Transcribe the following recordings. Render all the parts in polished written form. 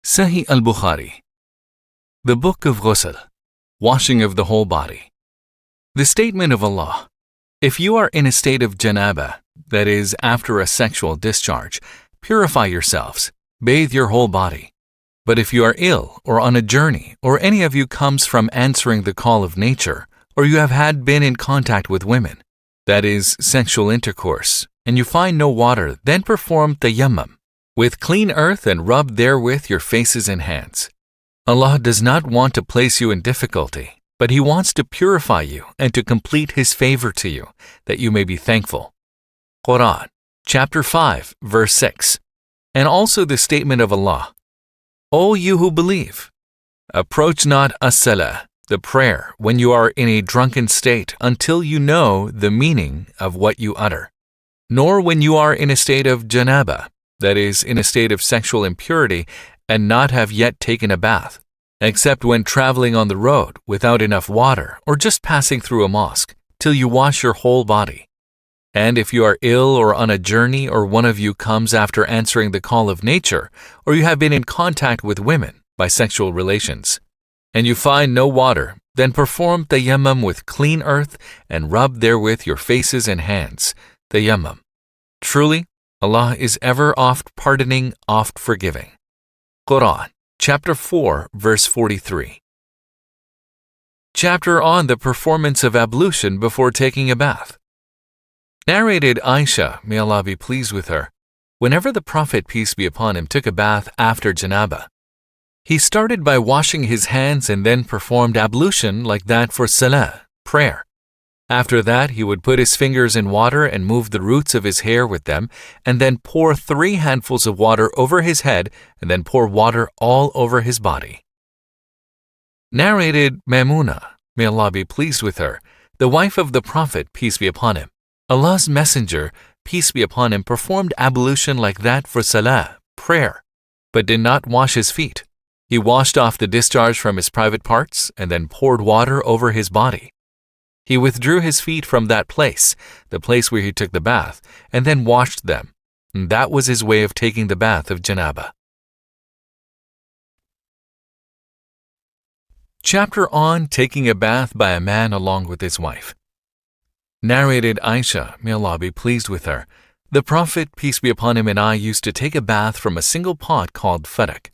Sahih al-Bukhari. The Book of Ghusl, washing of the whole body. The statement of Allah: if you are in a state of janaba, that is, after a sexual discharge, purify yourselves, bathe your whole body. But if you are ill or on a journey, or any of you comes from answering the call of nature, or you have had been in contact with women, that is, sexual intercourse, and you find no water, then perform tayammum, with clean earth, and rub therewith your faces and hands. Allah does not want to place you in difficulty, but He wants to purify you and to complete His favor to you, that you may be thankful. Quran, chapter 5, verse 6. And also the statement of Allah: O you who believe, approach not as-salah, the prayer, when you are in a drunken state until you know the meaning of what you utter, nor when you are in a state of janaba, that is, in a state of sexual impurity, and not have yet taken a bath, except when traveling on the road without enough water, or just passing through a mosque, till you wash your whole body. And if you are ill or on a journey, or one of you comes after answering the call of nature, or you have been in contact with women by sexual relations, and you find no water, then perform tayammum with clean earth, and rub therewith your faces and hands, tayammum. Truly, Allah is ever oft pardoning, oft forgiving. Quran, chapter 4, verse 43. Chapter on the performance of ablution before taking a bath. Narrated Aisha, may Allah be pleased with her, whenever the Prophet, peace be upon him, took a bath after janaba, he started by washing his hands and then performed ablution like that for salah, prayer. After that, he would put his fingers in water and move the roots of his hair with them, and then pour 3 handfuls of water over his head, and then pour water all over his body. Narrated Maimuna, may Allah be pleased with her, the wife of the Prophet, peace be upon him, Allah's Messenger, peace be upon him, performed ablution like that for salah, prayer, but did not wash his feet. He washed off the discharge from his private parts, and then poured water over his body. He withdrew his feet from that place, the place where he took the bath, and then washed them. And that was his way of taking the bath of janaba. Chapter on taking a bath by a man along with his wife. Narrated Aisha, may Allah be pleased with her, the Prophet, peace be upon him, and I used to take a bath from a single pot called fadak.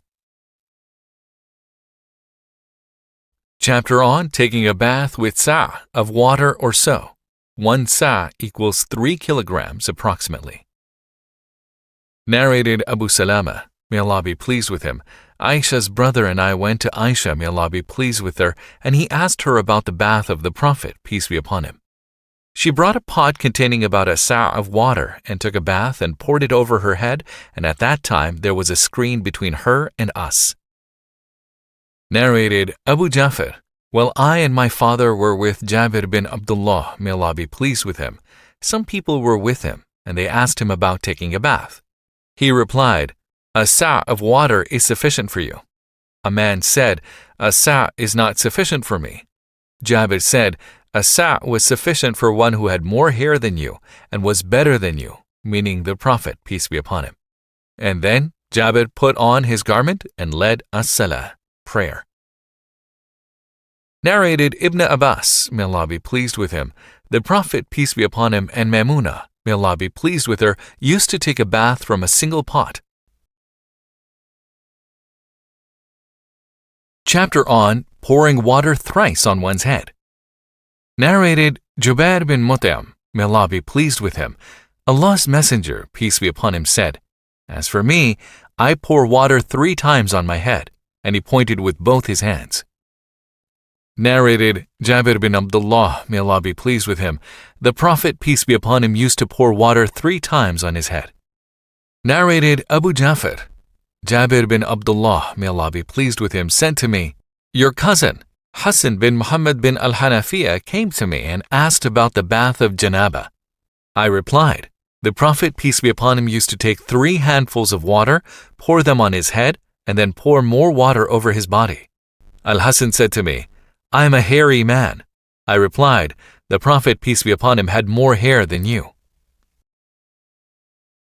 Chapter on taking a bath with sa' of water or so. 1 sa' equals 3 kilograms approximately. Narrated Abu Salama, may Allah be pleased with him, Aisha's brother and I went to Aisha, may Allah be pleased with her, and he asked her about the bath of the Prophet, peace be upon him. She brought a pot containing about a sa' of water and took a bath and poured it over her head, and at that time there was a screen between her and us. Narrated Abu Jafar, while I and my father were with Jabir bin Abdullah, may Allah be pleased with him, some people were with him, and they asked him about taking a bath. He replied, a sa' of water is sufficient for you. A man said, a sa' is not sufficient for me. Jabir said, a sa' was sufficient for one who had more hair than you and was better than you, meaning the Prophet, peace be upon him. And then Jabir put on his garment and led as-salah, prayer. Narrated Ibn Abbas, may Allah be pleased with him, the Prophet, peace be upon him, and Maimuna, may Allah be pleased with her, used to take a bath from a single pot. Chapter on pouring water thrice on one's head. Narrated Jubair bin Mut'im, may Allah be pleased with him, Allah's Messenger, peace be upon him, said, as for me, I pour water 3 times on my head, and he pointed with both his hands. Narrated Jabir bin Abdullah, may Allah be pleased with him, the Prophet, peace be upon him, used to pour water 3 times on his head. Narrated Abu Jafar, Jabir bin Abdullah, may Allah be pleased with him, said to me, your cousin, Hassan bin Muhammad bin al-Hanafiya, came to me and asked about the bath of janaba. I replied, the Prophet, peace be upon him, used to take 3 handfuls of water, pour them on his head, and then pour more water over his body. Al-Hassan said to me, I am a hairy man. I replied, the Prophet, peace be upon him, had more hair than you.